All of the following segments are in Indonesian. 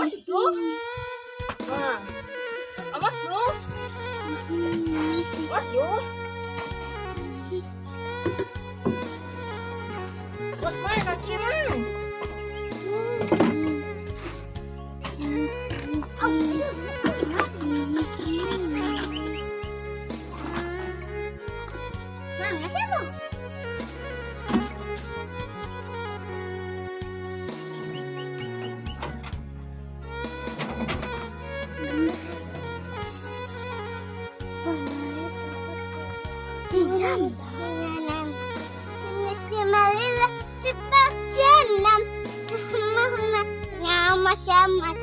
Awas itu. Nah, awas dulu. Awas dulu. Awas main kaki main. Mana siapa? Diam. Bismillah, cepat senam. Sama-sama.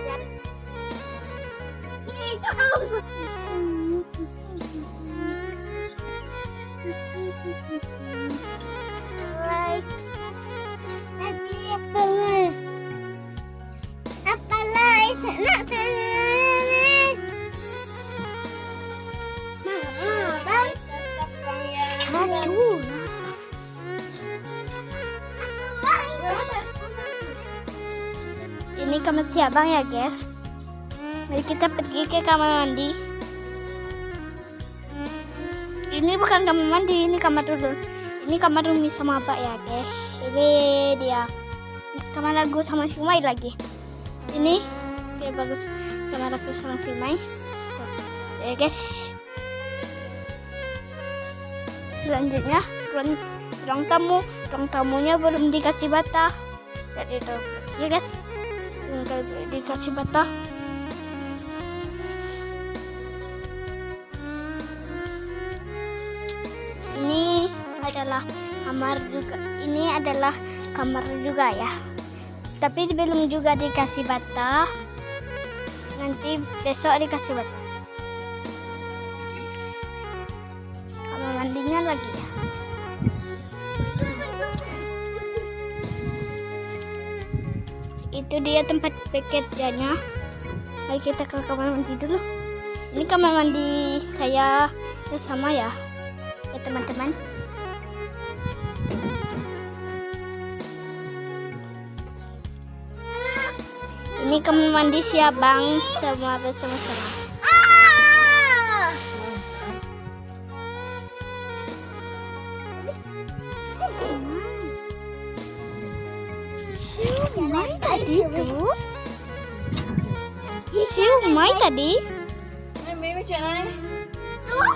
Ini kamar si abang ya guys. Mari kita pergi ke kamar mandi. Ini bukan kamar mandi, ini kamar dulu. Ini kamar Umi sama Abah ya guys. Ini dia kamar aku sama si Mai lagi. Ini oke bagus, kamar aku sama si Mai. Ya guys. Selanjutnya ruang tamu. Ruang tamunya belum dikasih bata. Jadi itu ya guys. Dikasih bata. Ini adalah kamar juga. Ini adalah kamar juga ya. Tapi belum juga dikasih bata. Nanti besok dikasih bata. Kamar mandinya lagi ya. Itu dia tempat bekerjanya. Mari kita ke kamar mandi dulu. Ini kamar mandi saya sama ya teman-teman. Ini kamar mandi si abang sama bersama-sama. Siumai tadi tuh. Siumai tadi. Main macam mana? Tuh,